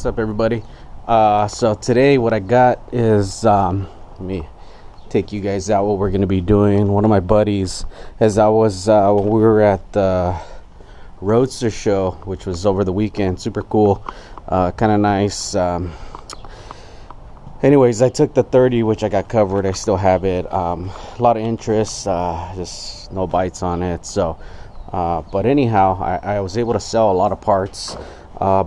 What's up, everybody? So today what I got is let me take you guys out what we're gonna be doing. One of my buddies, as I was when we were at the Roadster show, which was over the weekend, super cool, kind of nice. Anyways, I took the 30, which I got covered. I still have it. A lot of interest, just no bites on it. So, but anyhow, I was able to sell a lot of parts.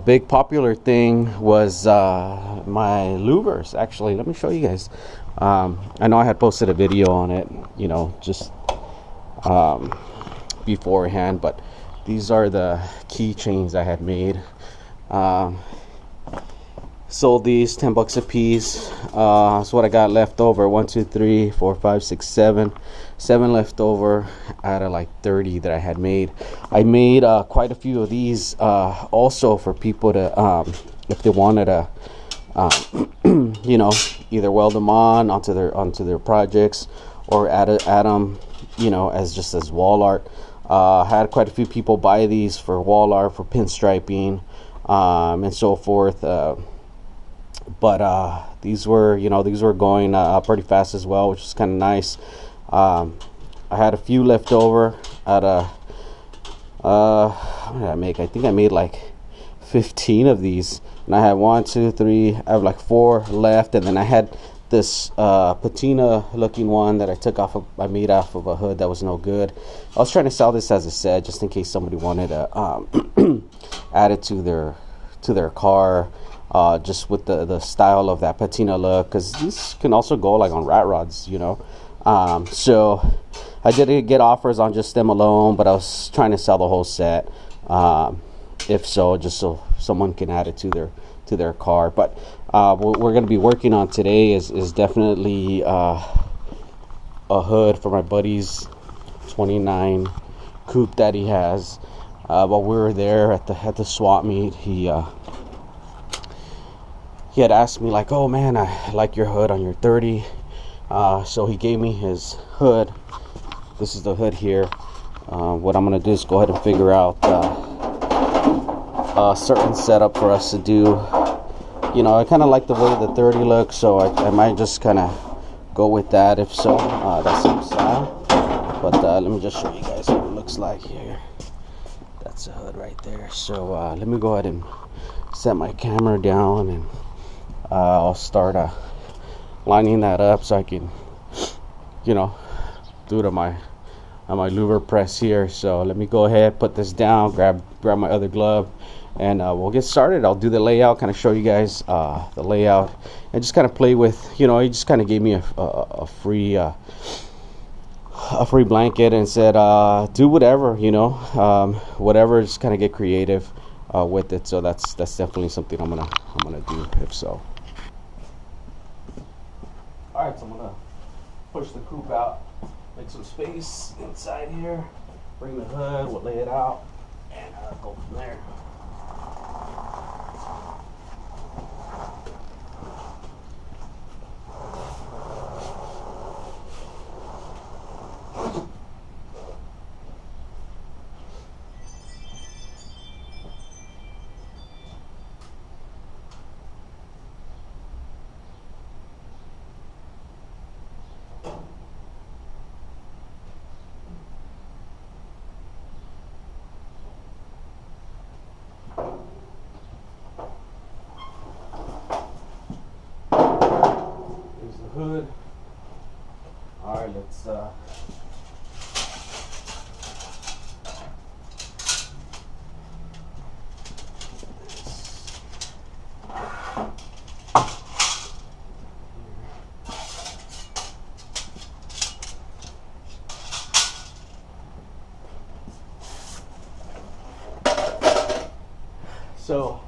Big popular thing was my louvers. Actually, let me show you guys. I know I had posted a video on it, you know, just beforehand, but these are the keychains I had made. Sold these $10 a piece. That's what I got left over. 1, 2, 3, 4, 5, 6, 7 left over out of like 30 that I had made. I made quite a few of these also for people to if they wanted to you know, either weld them onto their projects or add them, you know, as wall art. Had quite a few people buy these for wall art, for pinstriping, and so forth. But these were going pretty fast as well, which is kind of nice. I had a few left over out of what did I make? I think I made like 15 of these, and I had 1, 2, 3. I have like 4 left, and then I had this patina looking one that I made off of a hood that was no good. I was trying to sell this as a set, just in case somebody wanted to add it to their car. Just with the style of that patina look, because these can also go like on rat rods, you know. So I did get offers on just them alone, but I was trying to sell the whole set, if so, just so someone can add it to their car. But what we're going to be working on today is definitely a hood for my buddy's 29 coupe that he has. While we were there at the swap meet, he had asked me like, oh man, I like your hood on your 30. So he gave me his hood. This is the hood here. What I'm gonna do is go ahead and figure out a certain setup for us to do. You know, I kind of like the way the 30 looks, so I might just kind of go with that. If so, that's some style. But let me just show you guys what it looks like here. That's the hood right there. So let me go ahead and set my camera down, and I'll start lining that up so I can, you know, do it on my louver press here. So let me go ahead, put this down, grab my other glove, and we'll get started. I'll do the layout, kind of show you guys the layout, and just kind of play with, you know, he just kind of gave me a free blanket and said do whatever, you know, whatever, just kind of get creative with it. So that's definitely something I'm gonna do, if so. Alright, so I'm gonna push the coupe out, make some space inside here, bring the hood, we'll lay it out, and go from there. Hood. All right, let's so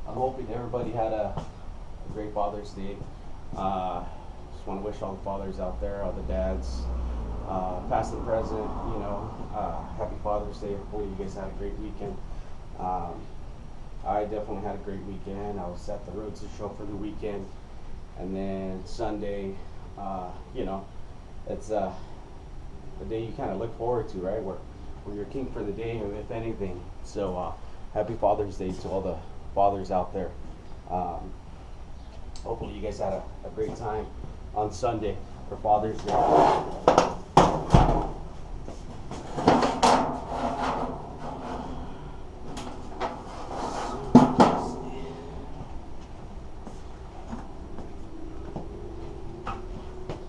I'm hoping everybody had a great Father's Day. Just want to wish all the fathers out there, all the dads, past and present, you know, happy Father's Day. Hopefully you guys had a great weekend. I definitely had a great weekend. I was at the Roadster show for the weekend, and then Sunday, you know, it's the day you kind of look forward to, right? Where you're king for the day, if anything. So happy Father's Day to all the fathers out there. Um, hopefully you guys had a great time on Sunday for Father's Day.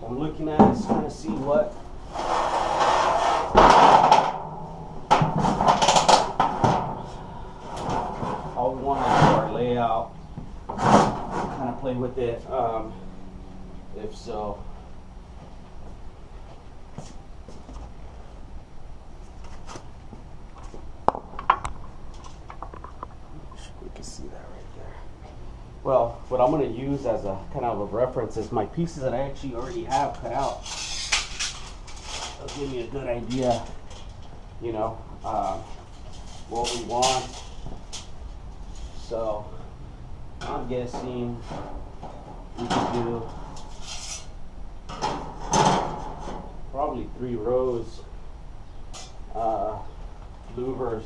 I'm looking at is trying to see what how we want to do our layout, kind of play with it, if so. We can see that right there. Well, what I'm going to use as a kind of a reference is my pieces that I actually already have cut out. That'll give me a good idea, you know, what we want. So I'm guessing we could do probably 3 rows, louvers.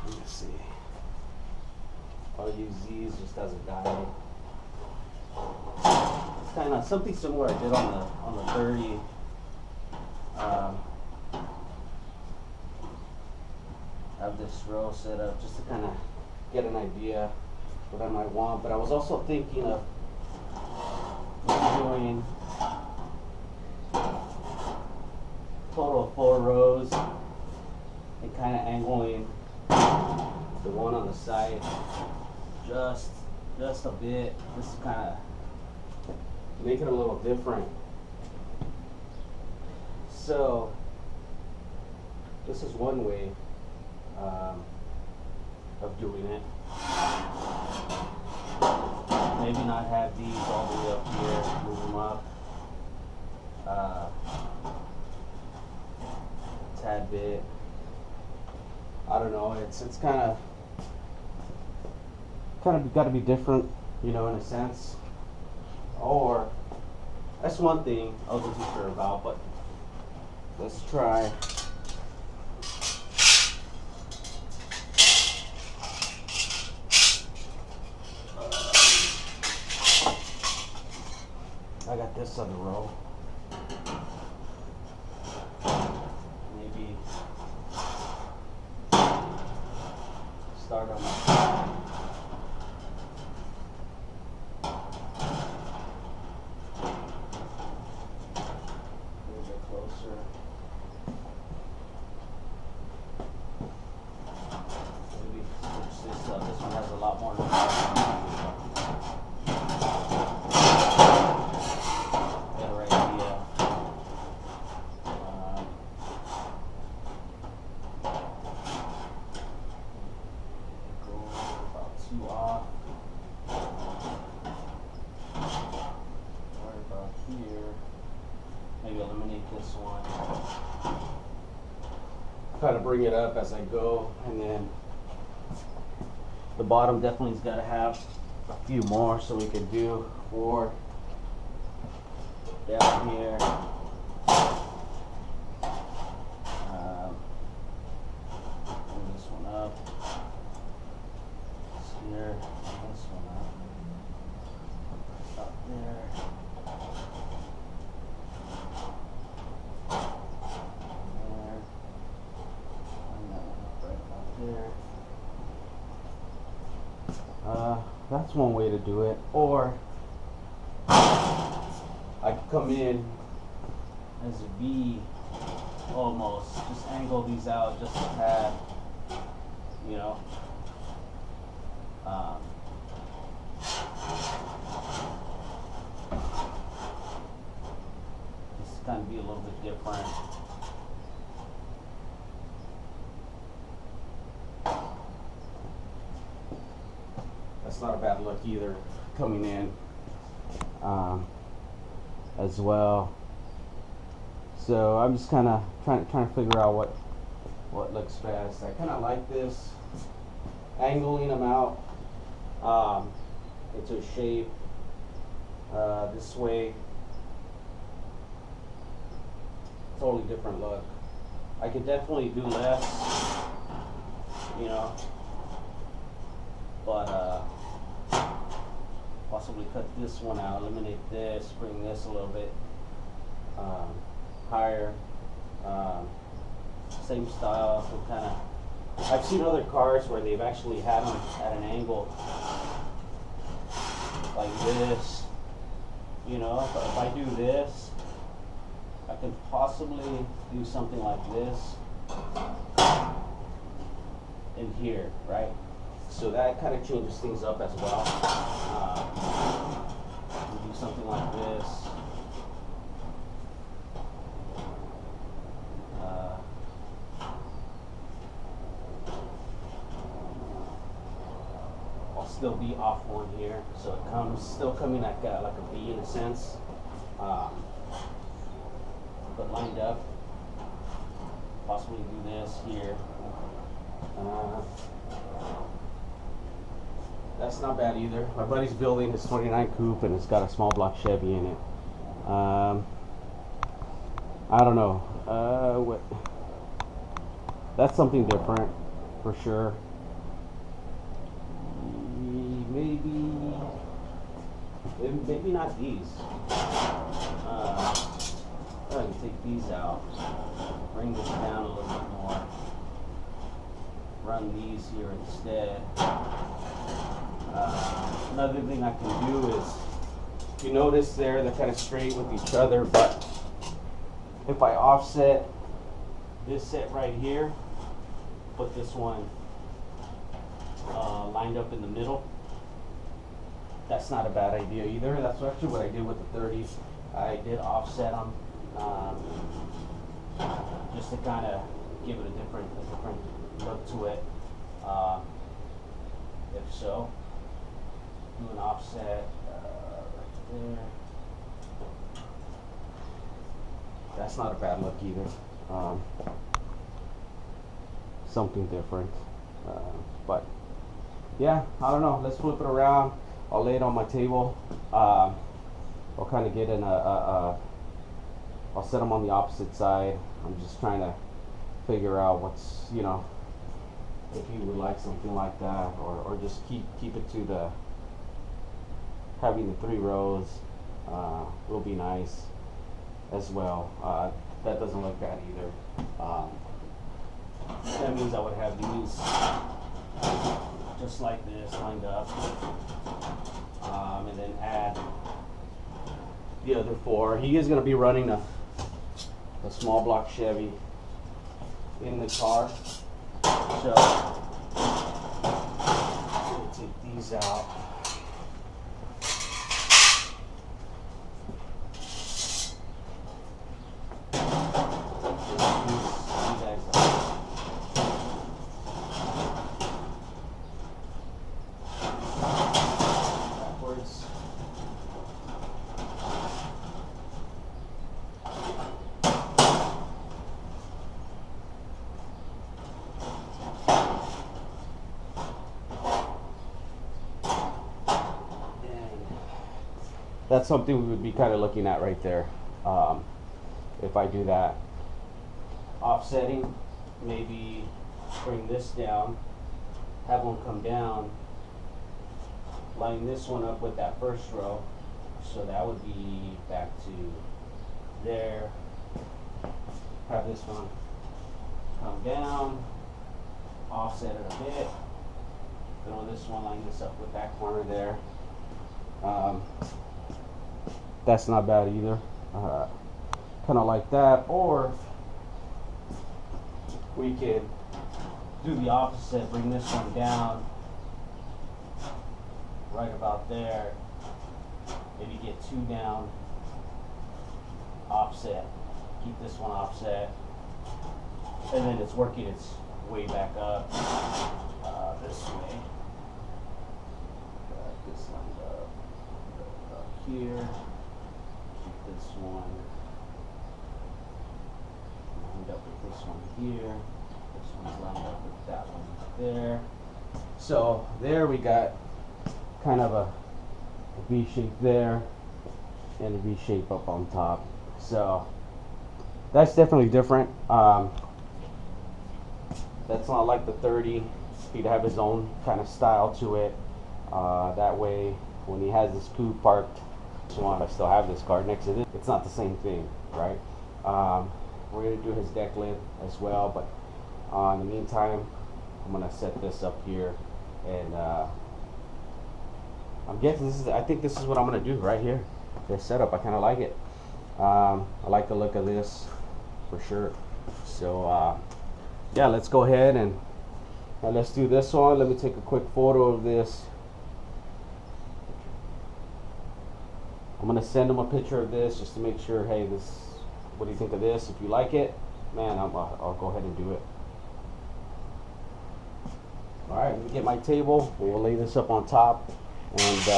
Let me see. I'll use these just as a guide. It's kind of something similar I did on the 30. Have this row set up just to kind of get an idea what I might want, but I was also thinking of doing total of 4 rows and kind of angling the one on the side just a bit, just to kind of make it a little different. So this is one way of doing it. Maybe not have these all the way up here, move them up a tad bit. I don't know, it's kind of got to be different, you know, in a sense. Or that's one thing I wasn't too sure about, but let's try. I got this on the row. Maybe start on my side. A little bit closer. Maybe switch this up. This one has a lot more. Try to bring it up as I go, and then the bottom definitely's got to have a few more, so we can do 4 down here. Bring this one up. This here. Bring this one up. Up there. That's one way to do it. Or I could come in as a V almost, just angle these out just a tad, you know. Just kind of be a little bit different. That's not a bad look either, coming in as well. So I'm just kind of trying to figure out what looks best. I kind of like this, angling them out into a shape this way. Totally different look. I could definitely do less, you know, but possibly cut this one out, eliminate this, bring this a little bit higher. Same style, so kind of. I've seen other cars where they've actually had them at an angle like this. You know, if I do this, I could possibly do something like this in here, right? So that kind of changes things up as well. Do something like this. I'll still be off one here, so it comes still coming like a B in a sense, but lined up. Possibly do this here. That's not bad either. My buddy's building his 29 coupe and it's got a small block Chevy in it. I don't know. That's something different for sure. Maybe not these. I can take these out, bring this down a little bit more, run these here instead. Another thing I can do is, you notice there they're kind of straight with each other, but if I offset this set right here, put this one lined up in the middle, that's not a bad idea either. That's actually what I did with the 30s. I did offset them just to kind of give it a different look to it. If so, do an offset right there. That's not a bad look either. Something different, but yeah, I don't know. Let's flip it around. I'll lay it on my table. I'll kind of get in I'll set them on the opposite side. I'm just trying to figure out what's, you know, if you would like something like that, or just keep it to the having the 3 rows. Will be nice as well. That doesn't look bad either. That means I would have these just like this lined up, and then add the other 4. He is going to be running a small block Chevy in the car, so we'll take these out. That's something we would be kind of looking at right there. If I do that, offsetting, maybe bring this down, have one come down, line this one up with that first row, so that would be back to there. Have this one come down, offset it a bit, throw this one, line this up with that corner there. That's not bad either. Kind of like that, or we could do the opposite, bring this one down right about there, maybe get 2 down, offset, keep this one offset, and then it's working its way back up this way. Got this lined up here. This one lined up with this one here. This one's lined up with that one there. So there we got kind of a V shape there and a V shape up on top. So that's definitely different. That's not like the 30. He'd have his own kind of style to it. That way, when he has his coupe parked, I still have this car next to this. It's not the same thing, right? We're gonna do his deck lid as well, but in the meantime, I'm gonna set this up here, and I'm guessing this is. I think this is what I'm gonna do right here. This setup, I kind of like it. I like the look of this for sure. So yeah, let's go ahead and let's do this one. Let me take a quick photo of this. I'm gonna send him a picture of this just to make sure. Hey, this. What do you think of this? If you like it, man, I'll go ahead and do it. All right, let me get my table. We'll lay this up on top, and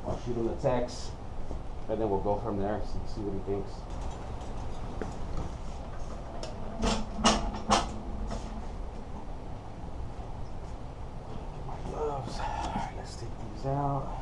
I'll shoot him the text, and then we'll go from there. See what he thinks. My gloves. All right, let's take these out.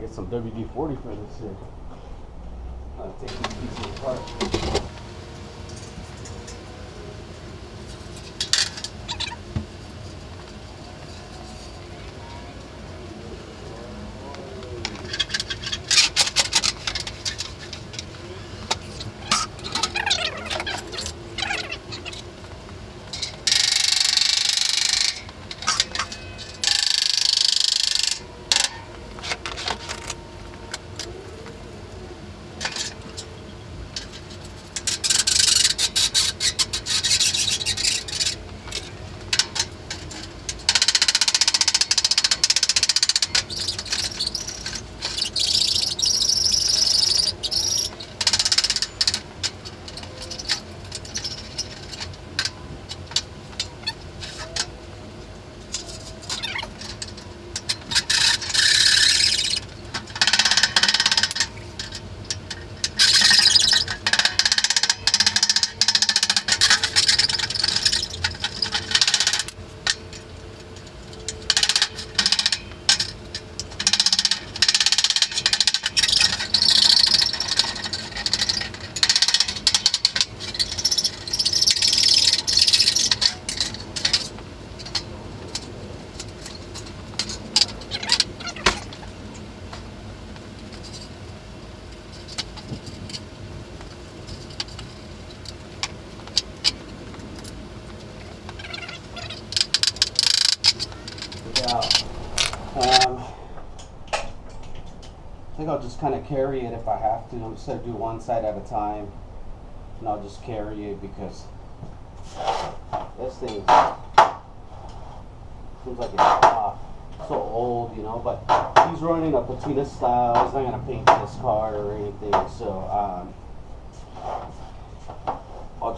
Get some WD-40 for this here. I'll take these pieces apart. I think I'll just kind of carry it if I have to. I'm just going to do one side at a time, and I'll just carry it because this thing seems like it's so old, you know, but he's running a patina style. He's not going to paint this car or anything, so I'm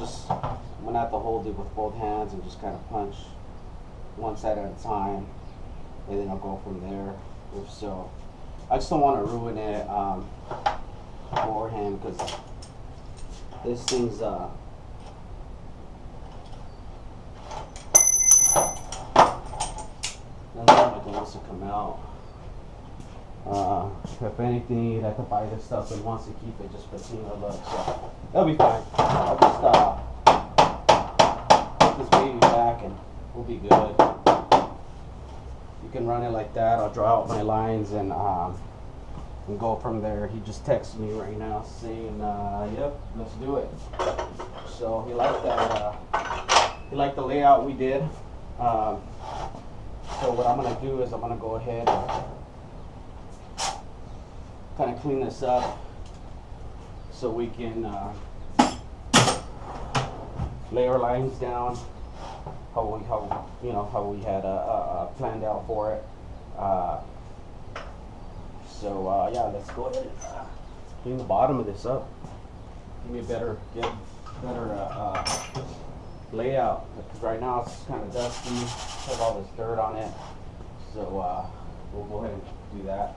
going to have to hold it with both hands and just kind of punch one side at a time, and then I'll go from there. So I just don't want to ruin it for him because this thing's doesn't look like it wants to come out. If anything, he'd have to buy this stuff and wants to keep it just patina look, so that'll be fine. I'll just put this baby back and we'll be good. You can run it like that. I'll draw out my lines and go from there. He just texted me right now saying, "Yep, let's do it." So he liked that. He liked the layout we did. So what I'm gonna do is I'm gonna go ahead and kind of clean this up so we can lay our lines down how we had planned out for it. So yeah, let's go ahead and clean the bottom of this up. Give me a better layout, because right now it's kind of dusty. Has all this dirt on it. So we'll go ahead and do that.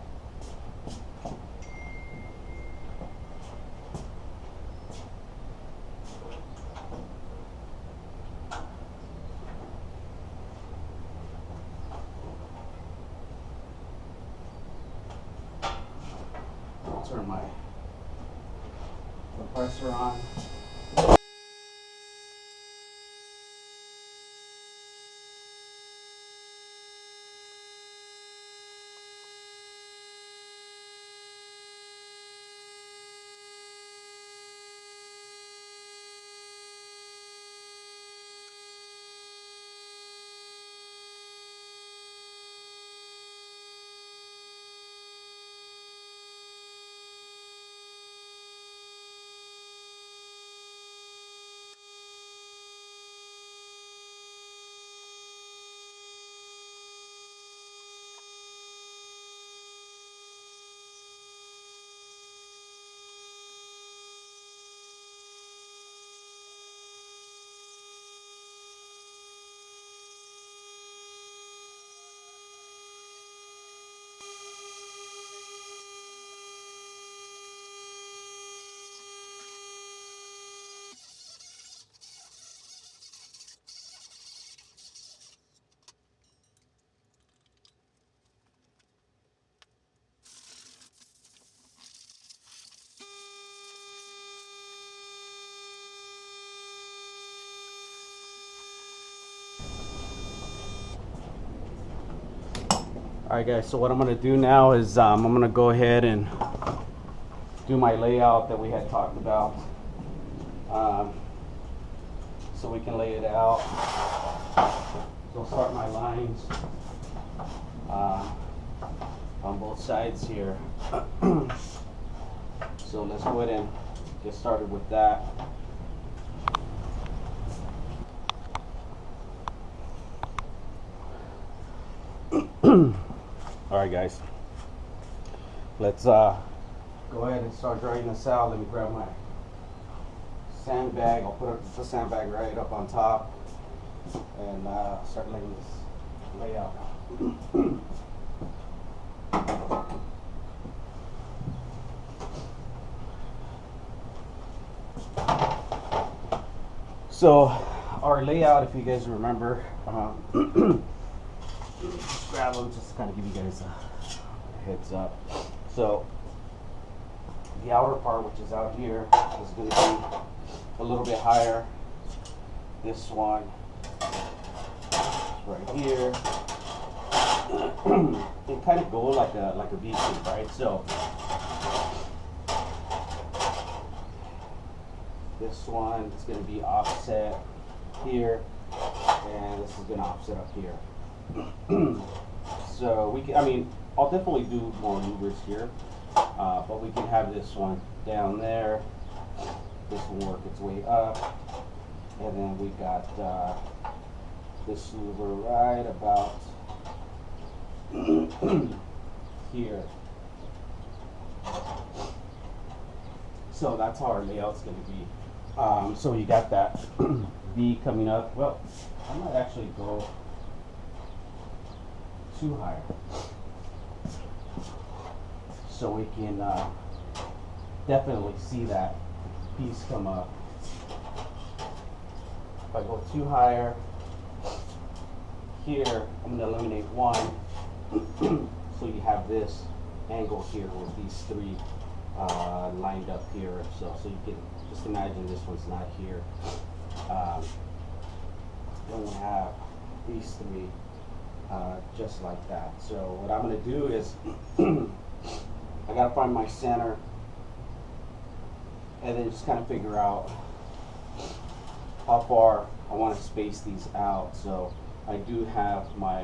I'll turn my compressor on. Alright guys, so what I'm going to do now is I'm going to go ahead and do my layout that we had talked about, so we can lay it out. So I'll start my lines on both sides here. So let's go ahead and get started with that. Alright guys, let's go ahead and start drying this out. Let me grab my sandbag. I'll put the sandbag right up on top and start laying this layout. So our layout, if you guys remember, just grab them just to kind of give you guys a heads up. So the outer part, which is out here, is going to be a little bit higher. This one right here. It kind of go like a V shape, right? So this one is going to be offset here, and this is going to offset up here. So we can, I mean, I'll definitely do more louvers here, but we can have this one down there. This will work its way up, and then we got this louver right about here. So that's how our layout's going to be. So you got that V coming up. Well, I might actually go too high, so we can definitely see that piece come up. If I go too higher here, I'm going to eliminate one. So you have this angle here with these three lined up here. So you can just imagine this one's not here. Then we have these three just like that. So what I'm going to do is I got to find my center, and then just kind of figure out how far I want to space these out. So I do have my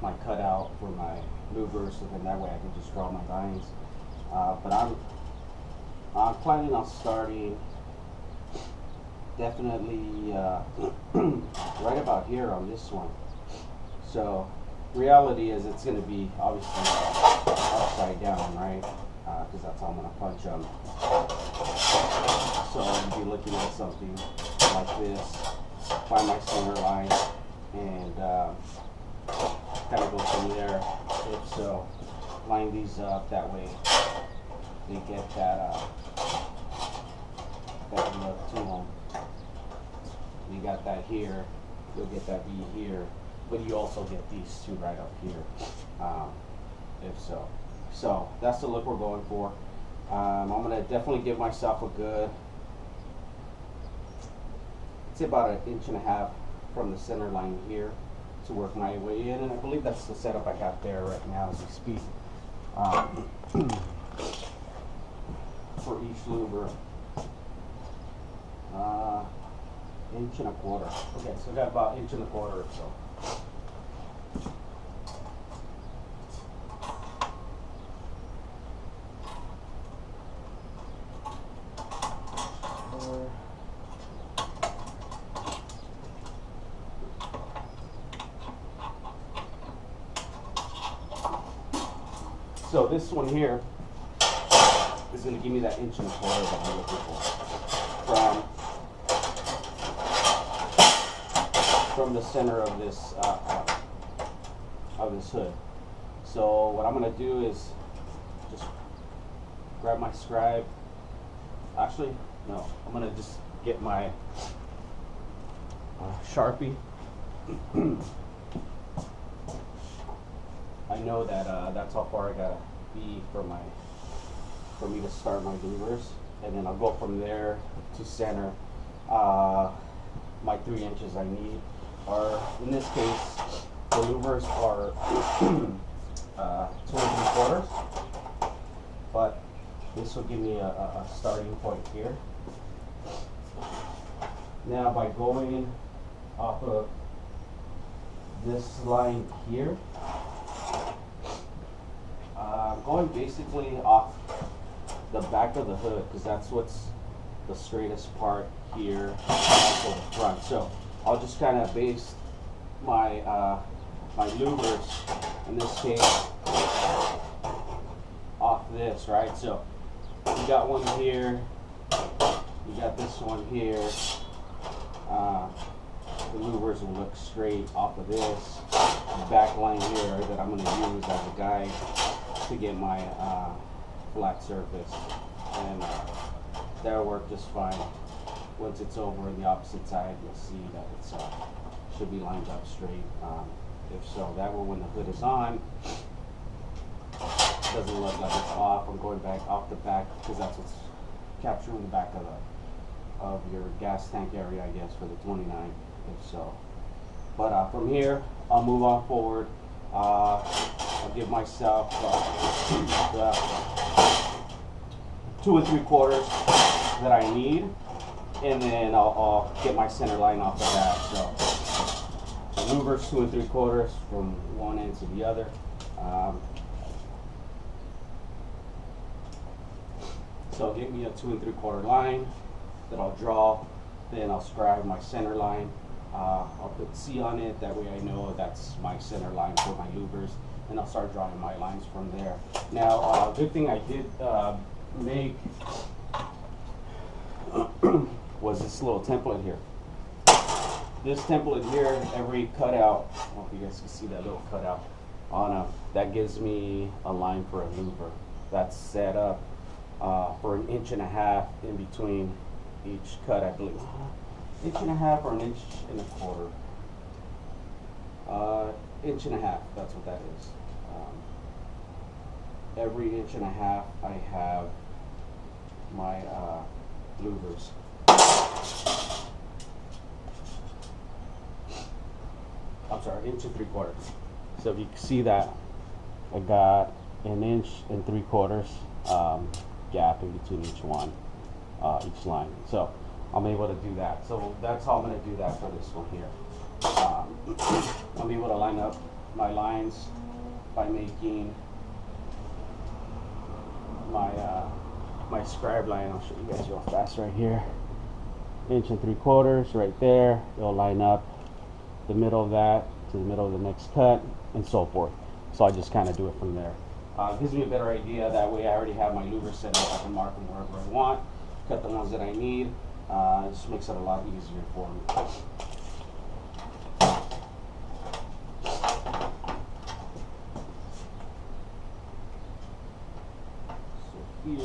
my cutout for my louvers, so then that way I can just draw my lines. But I'm planning on starting definitely right about here on this one. So reality is it's going to be obviously upside down, right? Because that's how I'm going to punch them. So I'll be looking at something like this, find my center line, and kind of go from there. If so, line these up that way. They get that look to them. You got that here, you'll get that V here, but you also get these two right up here, if so. So that's the look we're going for. I'm gonna definitely give myself a good, it's about 1.5 inches from the center line here to work my way in, and I believe that's the setup I got there right now as we speak. For each louver, 1.25 inches. Okay, so I got about 1.25 inches or so. So this one here is going to give me that 1.25 inches that I'm looking for from the center of this hood. So what I'm going to do is just grab my scribe. Actually, no, I'm going to just get my Sharpie. I know that that's how far I gotta be for me to start my louvers, and then I'll go from there to center. My 3 inches I need are, in this case, the louvers are 2 3/4, but this will give me a starting point here. Now by going off of this line here, going basically off the back of the hood, because that's what's the straightest part here, and also the front. So I'll just kind of base my my louvers, in this case, off this, right? So you got one here, you got this one here. The louvers will look straight off of this back line here that I'm going to use as a guide to get my flat surface, and that'll work just fine. Once it's over on the opposite side, you'll see that it's should be lined up straight. If so, that way when the hood is on, it doesn't look like it's off. I'm going back off the back because that's what's capturing the back of your gas tank area, I guess, for the 29. If so, but from here I'll move on forward. I'll give myself 2 3/4 that I need, and then I'll get my center line off of that. So the louvers 2 3/4 from one end to the other. So I'll get me a 2 3/4 line that I'll draw, then I'll scribe my center line. I'll put C on it, that way I know that's my center line for my louvers, and I'll start drawing my lines from there. Now, good thing I did make was this little template here. This template here, every cutout, I don't know if you guys can see that little cutout on that gives me a line for a louver. That's set up for 1.5 inches in between each cut, I believe. 1.5 inches or 1.25 inches. 1.5 inches, that's what that is. Every 1.5 inches I have my louvers. I'm sorry, 1 3/4 inches. So if you can see that, I got 1 3/4 inch gap in between each one, each line. So I'm able to do that. So that's how I'm going to do that for this one here. I'm able to line up my lines by making my my scribe line. I'll show you guys real fast right here. 1 3/4 inches right there. It'll line up the middle of that to the middle of the next cut, and so forth. So I just kind of do it from there. Gives me a better idea. That way I already have my louvers set up. I can mark them wherever I want, cut the ones that I need. It just makes it a lot easier for me. So here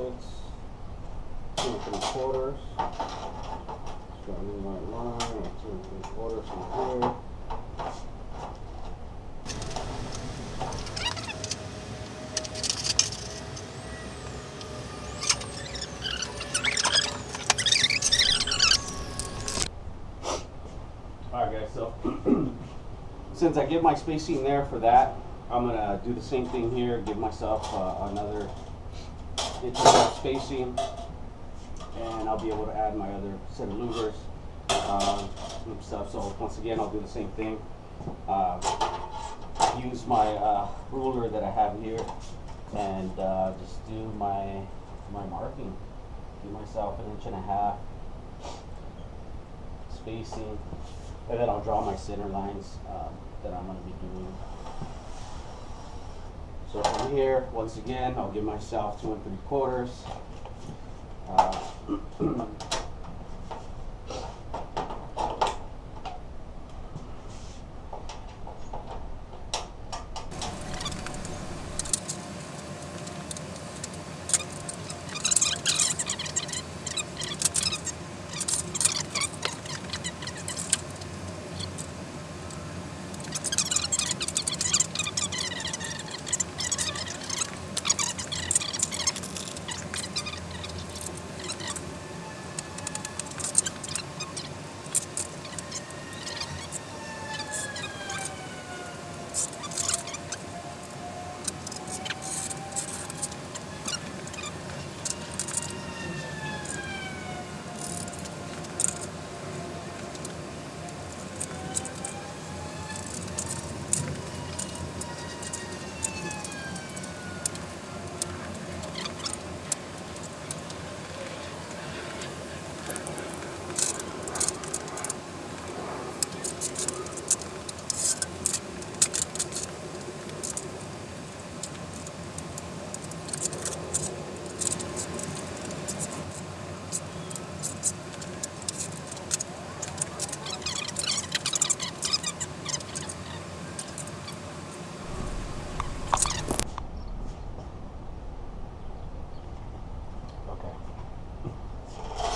it's 2 3/4. So I need my line at 2 3/4 from here. Alright guys, so since I give my spacing there for that, I'm going to do the same thing here, give myself another inch of spacing, and I'll be able to add my other set of louvers and stuff. So once again, I'll do the same thing. Use my ruler that I have here, and just do my marking. Give myself 1.5 inches spacing. And then I'll draw my center lines that I'm going to be doing. So from here, once again, I'll give myself 2 3/4.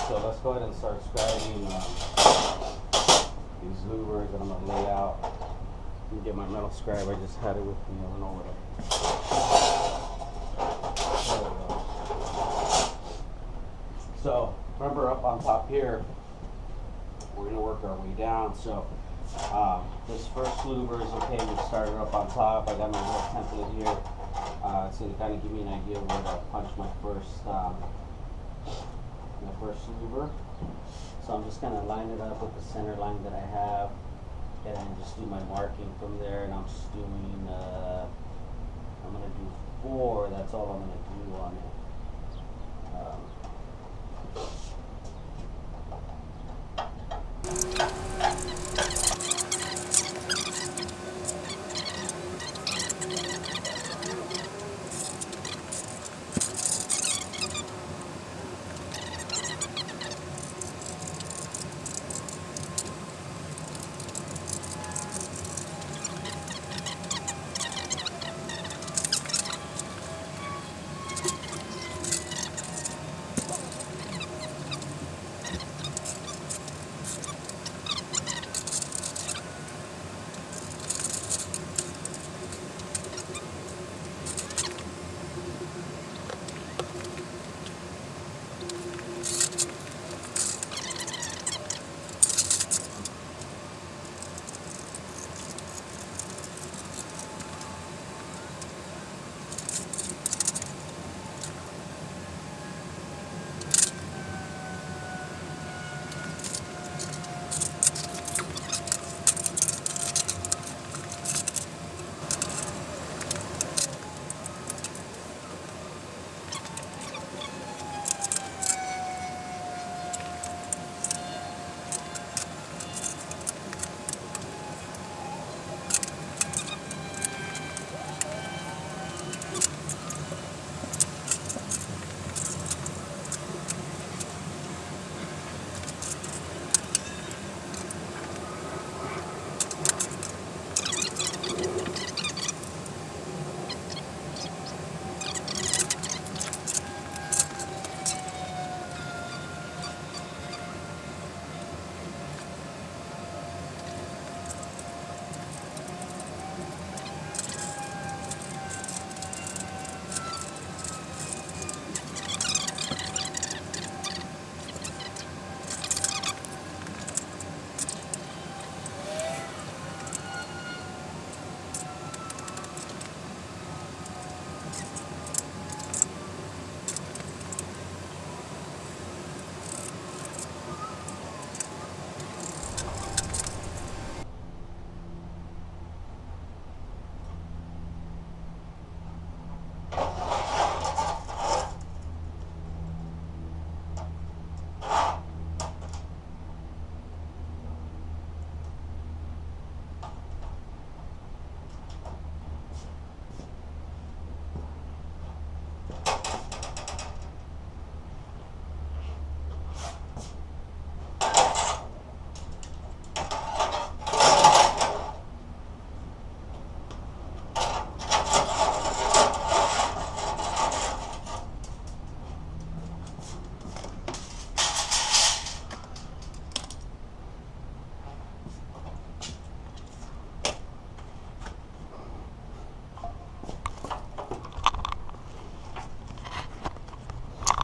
So let's go ahead and start scribing these louvers that I'm going to lay out. Let me get my metal scribe. I just had it with me. I don't know where There we go. So remember, up on top here, we're going to work our way down. So this first louver is okay. We started up on top. I got my little template here. It's going to kind of give me an idea of where to punch my first louver. So I'm just going to line it up with the center line that I have, and then just do my marking from there. And I'm just doing, I'm going to do 4. That's all I'm going to do on it.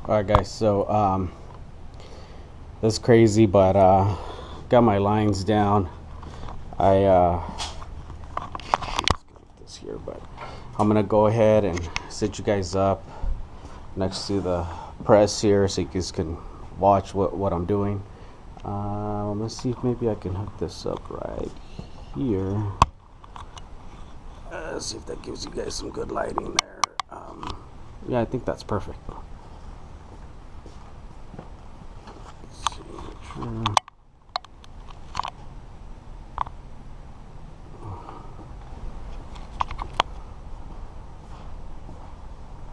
Alright guys, so that's crazy, but got my lines down. I this here, but I'm gonna go ahead and set you guys up next to the press here so you guys can watch what I'm doing. Let's see if maybe I can hook this up right here. Let's see if that gives you guys some good lighting there. Yeah, I think that's perfect.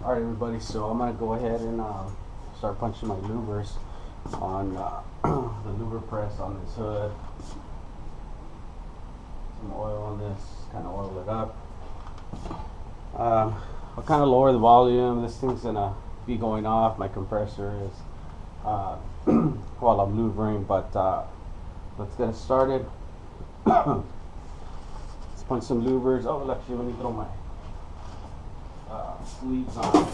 Alright everybody, so I'm going to go ahead and start punching my louvers on the louver press on this hood. Some oil on this, kind of oil it up. I'll kind of lower the volume. This thing's going to be going off. My compressor is while I'm louvering, but let's get it started. Let's punch some louvers. Oh, actually, let me throw my sleeves on.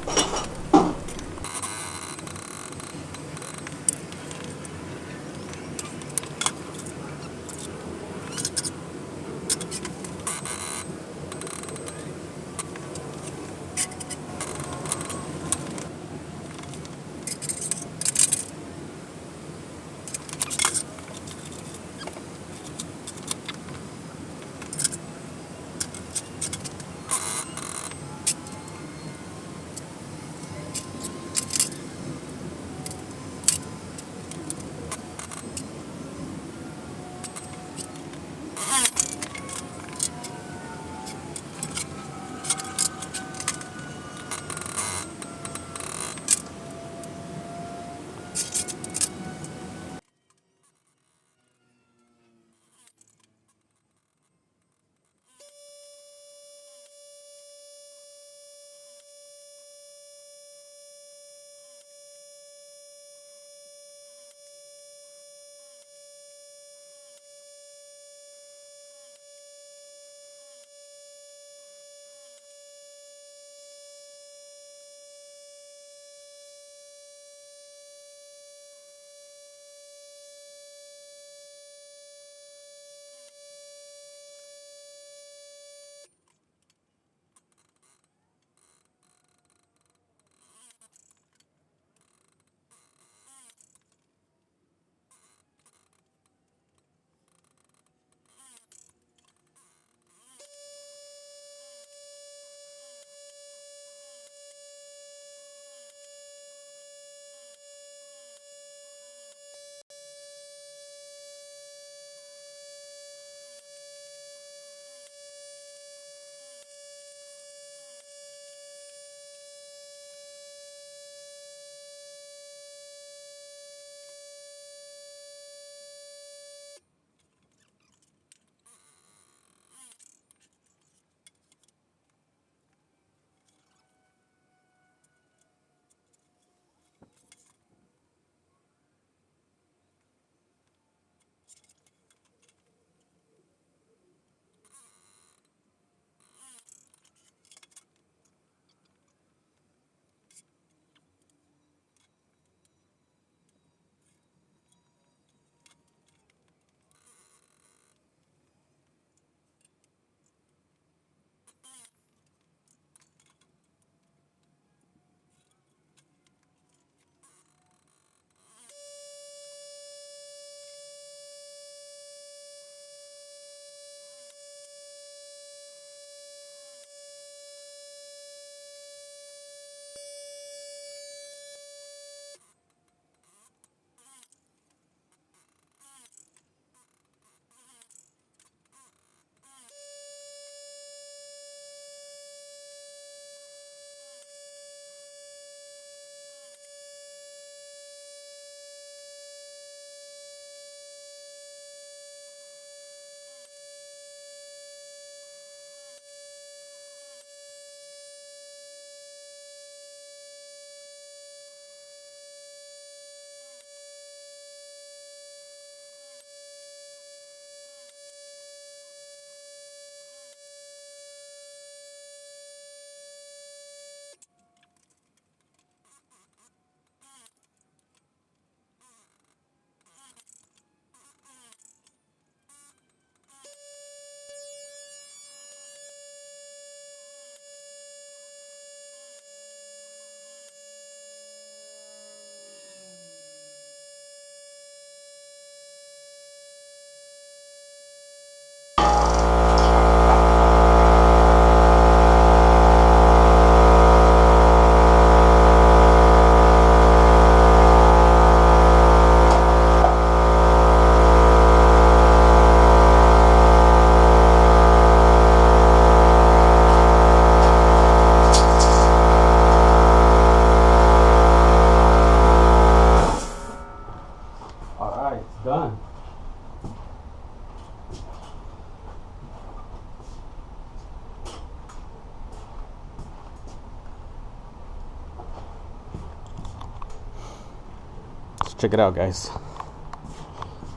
check it out, guys.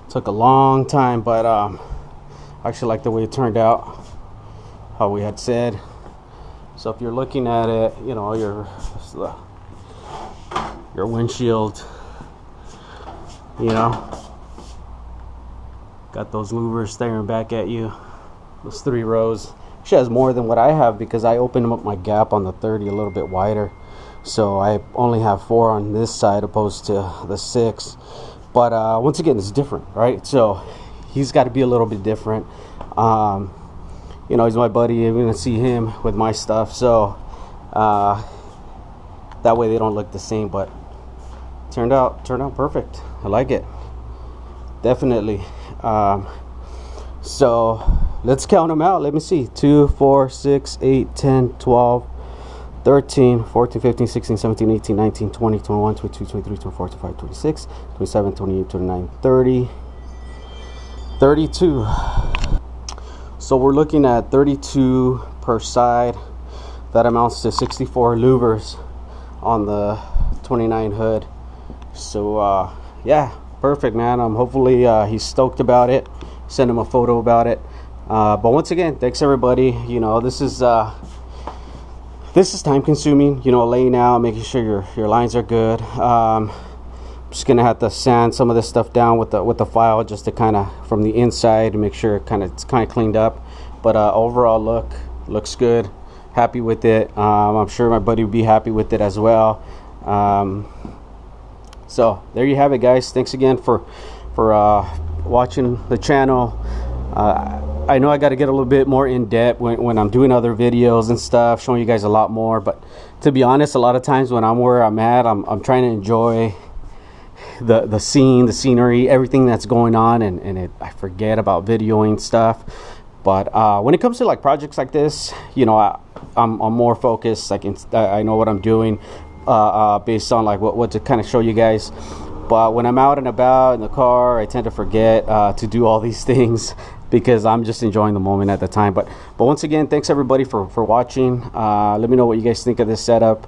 Took a long time, but I actually like the way it turned out, how we had said. So if you're looking at it, you know, your windshield, you know, got those louvers staring back at you, those 3 rows. She has more than what I have because I opened up my gap on the 30 a little bit wider, so I only have 4 on this side opposed to the 6. But once again, it's different, right? So he's got to be a little bit different. You know, he's my buddy. You're gonna see him with my stuff, so that way they don't look the same. But turned out perfect. I like it, definitely. So let's count them out. Let me see: 2, 4, 6, 8, 10, 12, 13, 14, 15, 16, 17, 18, 19, 20, 21, 22, 23, 24, 25, 26, 27, 28, 29, 30, 32. So we're looking at 32 per side. That amounts to 64 louvers on the 29 hood. So yeah, perfect, man. Hopefully he's stoked about it. Send him a photo about it. But once again, thanks everybody. You know, this is time consuming, you know, laying out, making sure your lines are good. Just gonna have to sand some of this stuff down with the file, just to kind of from the inside to make sure it's kind of cleaned up. But overall looks good. Happy with it. I'm sure my buddy would be happy with it as well. So there you have it, guys. Thanks again for watching the channel. I know I got to get a little bit more in depth when I'm doing other videos and stuff, showing you guys a lot more. But to be honest, a lot of times when I'm where I'm at, I'm trying to enjoy the scene, the scenery, everything that's going on, and I forget about videoing stuff. But when it comes to like projects like this, you know, I'm more focused. I know what I'm doing based on like what to kind of show you guys. But when I'm out and about in the car, I tend to forget to do all these things because I'm just enjoying the moment at the time. But once again, thanks everybody for watching. Let me know what you guys think of this setup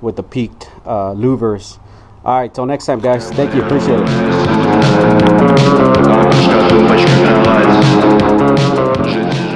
with the peaked louvers. All right, till next time, guys. Thank you. Appreciate it.